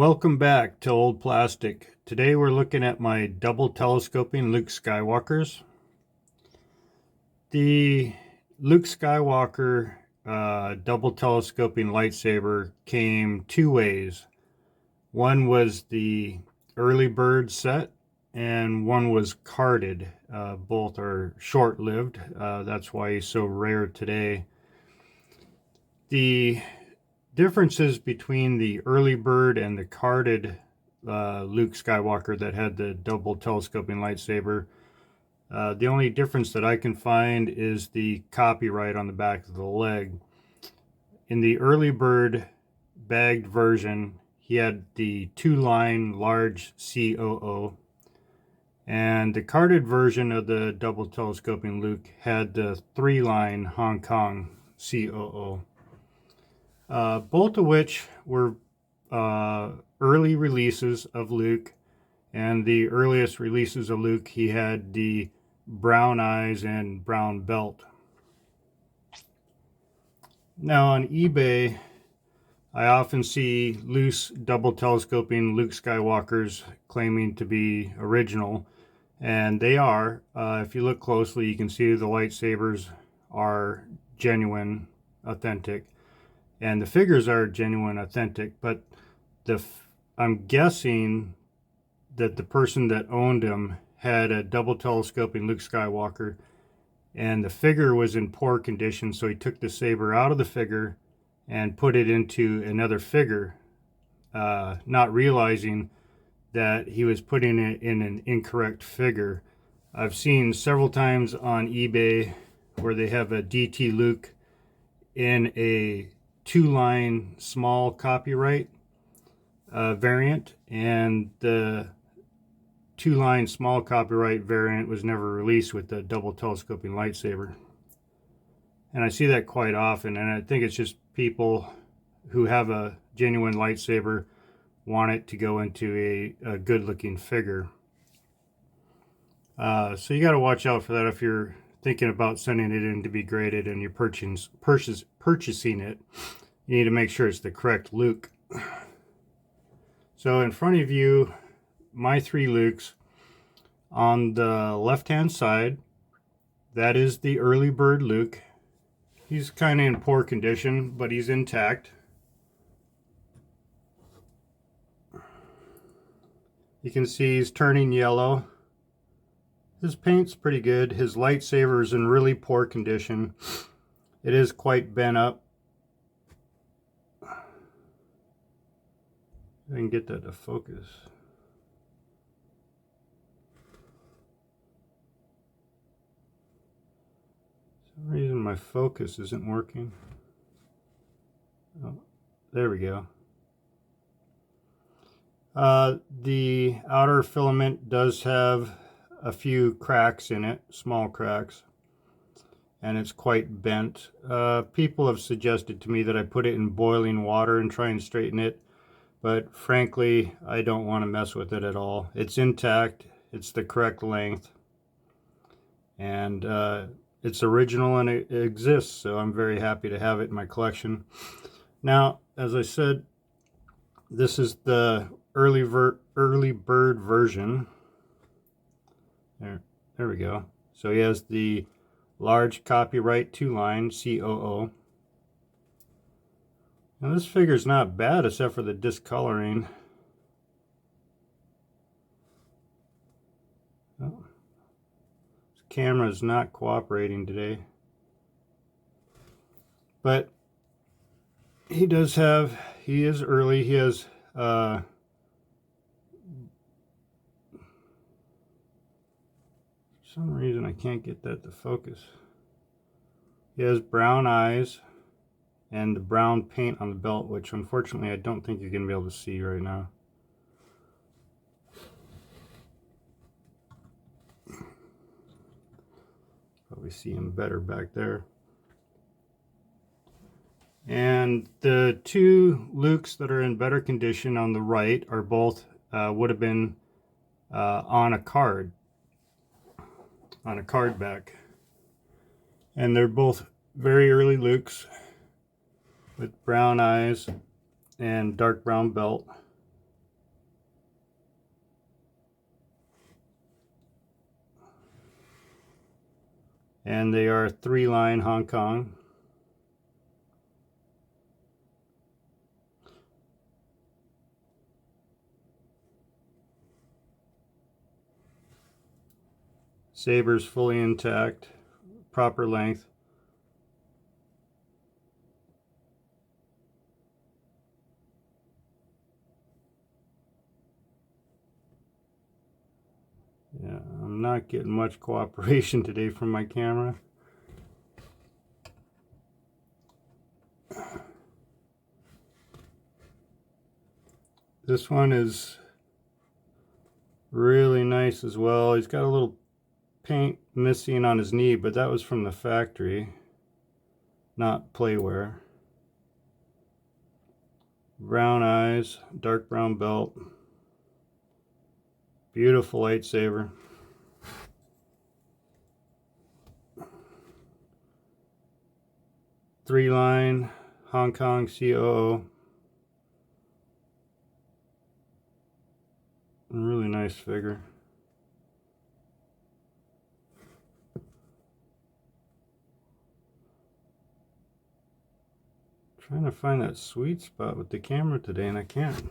Welcome back to Old Plastic. Today we're looking at my double telescoping Luke Skywalkers. The Luke Skywalker double telescoping lightsaber came two ways. One was the early bird set and one was carded. Both are short-lived. That's why he's so rare today. The differences between the early bird and the carded Luke Skywalker that had the double telescoping lightsaber, the only difference that I can find is the copyright on the back of the leg. In the early bird bagged version, he had the two-line large COO, and the carded version of the double telescoping Luke had the three-line Hong Kong COO. Both of which were early releases of Luke, and the earliest releases of Luke, he had the brown eyes and brown belt. Now on eBay, I often see loose double telescoping Luke Skywalkers claiming to be original, and they are. If you look closely, you can see the lightsabers are genuine, authentic. And the figures are genuine, authentic, but I'm guessing that the person that owned him had a double telescoping Luke Skywalker, and the figure was in poor condition, so he took the saber out of the figure and put it into another figure, not realizing that he was putting it in an incorrect figure. I've seen several times on eBay where they have a DT Luke in a two-line small copyright variant, and the two-line small copyright variant was never released with the double telescoping lightsaber. And I see that quite often, and I think it's just people who have a genuine lightsaber want it to go into a good-looking figure. So you got to watch out for that if you're thinking about sending it in to be graded and you're purchasing it. You need to make sure it's the correct Luke. So in front of you, my three Lukes. On the left hand side, that is the early bird Luke. He's kind of in poor condition, but he's intact. You can see he's turning yellow. His paint's pretty good. His lightsaber is in really poor condition. It is quite bent up. I can get that to focus. For some reason my focus isn't working. Oh, there we go. The outer filament does have a few cracks in it, small cracks, and it's quite bent. People have suggested to me that I put it in boiling water and try and straighten it, but frankly, I don't want to mess with it at all. It's intact, it's the correct length, and it's original and it exists, so I'm very happy to have it in my collection. Now, as I said, this is the early bird version. There we go. So he has the large copyright two-line COO. Now this figure's not bad except for the discoloring. Oh, this camera's not cooperating today. But he is early. He has for some reason I can't get that to focus. He has brown eyes and the brown paint on the belt, which unfortunately I don't think you're going to be able to see right now. Probably see him better back there. And the two Lukes that are in better condition on the right are both would have been on a card back, and they're both very early Lukes with brown eyes and dark brown belt. and they are 3-line Hong Kong. Saber's fully intact, proper length. Yeah, I'm not getting much cooperation today from my camera. This one is really nice as well. He's got a little paint missing on his knee, but that was from the factory, not playwear. Brown eyes, dark brown belt. Beautiful lightsaber. Three-line Hong Kong COO. Really nice figure. Trying to find that sweet spot with the camera today, and I can't.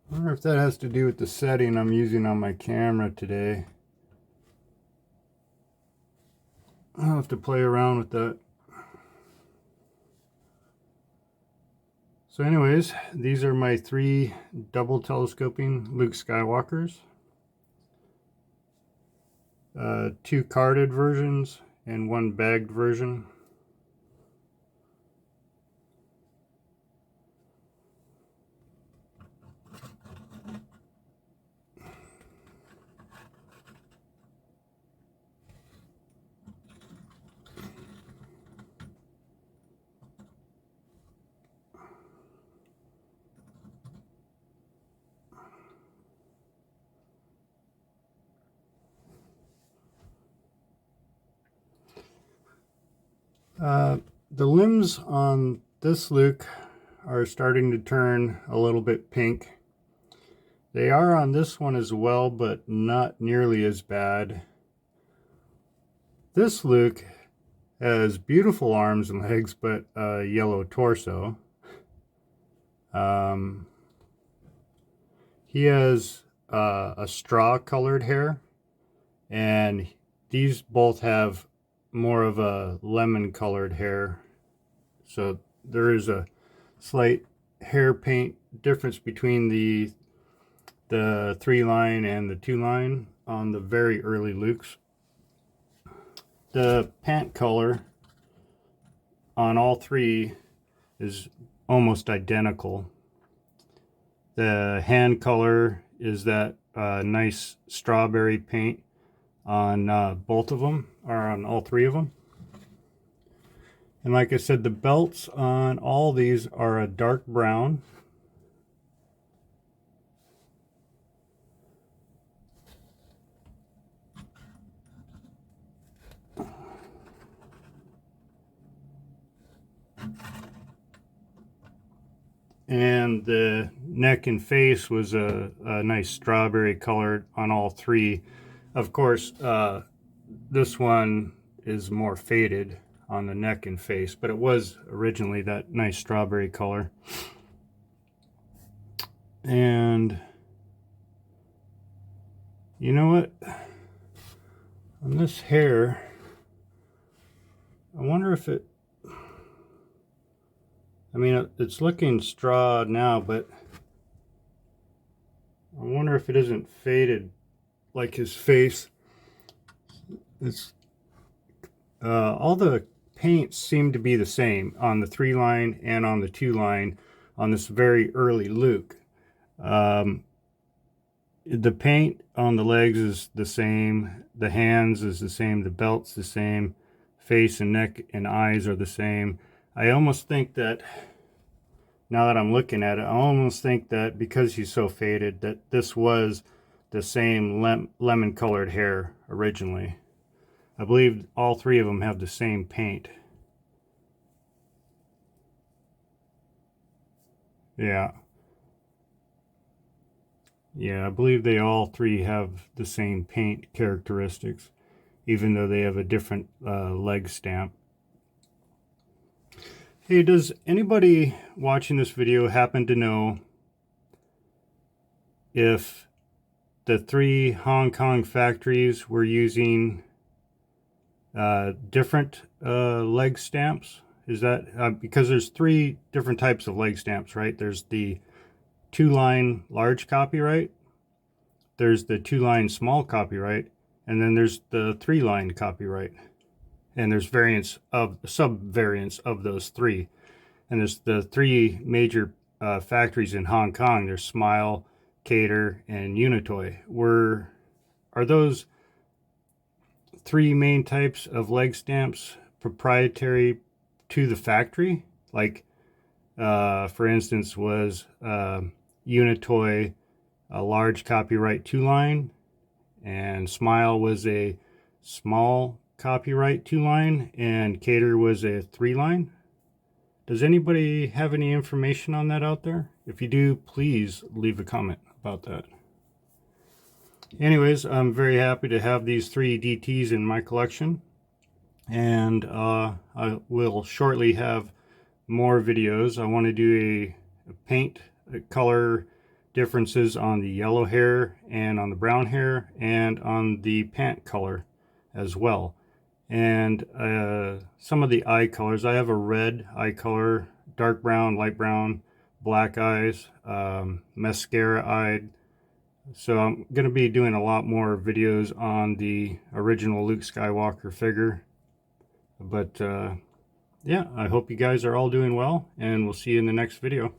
I wonder if that has to do with the setting I'm using on my camera today. I'll have to play around with that. So anyways, these are my 3 double telescoping Luke Skywalkers. 2 carded versions and 1 bagged version. The limbs on this Luke are starting to turn a little bit pink. They are on this one as well, but not nearly as bad. This Luke has beautiful arms and legs, but a yellow torso. He has a straw colored hair, and these both have more of a lemon colored hair. So there is a slight hair paint difference between the 3-line and the 2-line on the very early Lukes. The pant color on all 3 is almost identical. The hand color is that nice strawberry paint on both of them, or on all 3 of them. And like I said, the belts on all these are a dark brown. And the neck and face was a nice strawberry color on all 3. Of course, this one is more faded on the neck and face, but it was originally that nice strawberry color. And you know what? On this hair, I wonder if it, I mean, it's looking straw now, but I wonder if it isn't faded like his face. It's all the paints seem to be the same on the 3-line and on the 2-line on this very early Luke. The paint on the legs is the same, the hands is the same, the belt's the same, face and neck and eyes are the same. I almost think that, now that I'm looking at it, I almost think that because he's so faded, that this was the same lemon colored hair originally. I believe all 3 of them have the same paint. Yeah. Yeah, I believe they all three have the same paint characteristics, even though they have a different leg stamp. Hey, does anybody watching this video happen to know if the three Hong Kong factories were using different leg stamps? Is that because there's three different types of leg stamps, right? There's the 2-line large copyright, there's the 2-line small copyright, and then there's the 3-line copyright. And there's variants of sub-variants of those three. And there's the three major factories in Hong Kong. There's Smile, Cater, and Unitoy. Are those three main types of leg stamps proprietary to the factory? Like, for instance, was Unitoy a large copyright 2-line, and Smile was a small copyright 2-line, and Cater was a 3-line? Does anybody have any information on that out there? If you do, please leave a comment about that. Anyways, I'm very happy to have these three DTs in my collection, and I will shortly have more videos. I want to do a paint color differences on the yellow hair and on the brown hair and on the pant color as well. And some of the eye colors. I have a red eye color, dark brown, light brown, black eyes, mascara eyed. So I'm going to be doing a lot more videos on the original Luke Skywalker figure. But yeah, I hope you guys are all doing well, and we'll see you in the next video.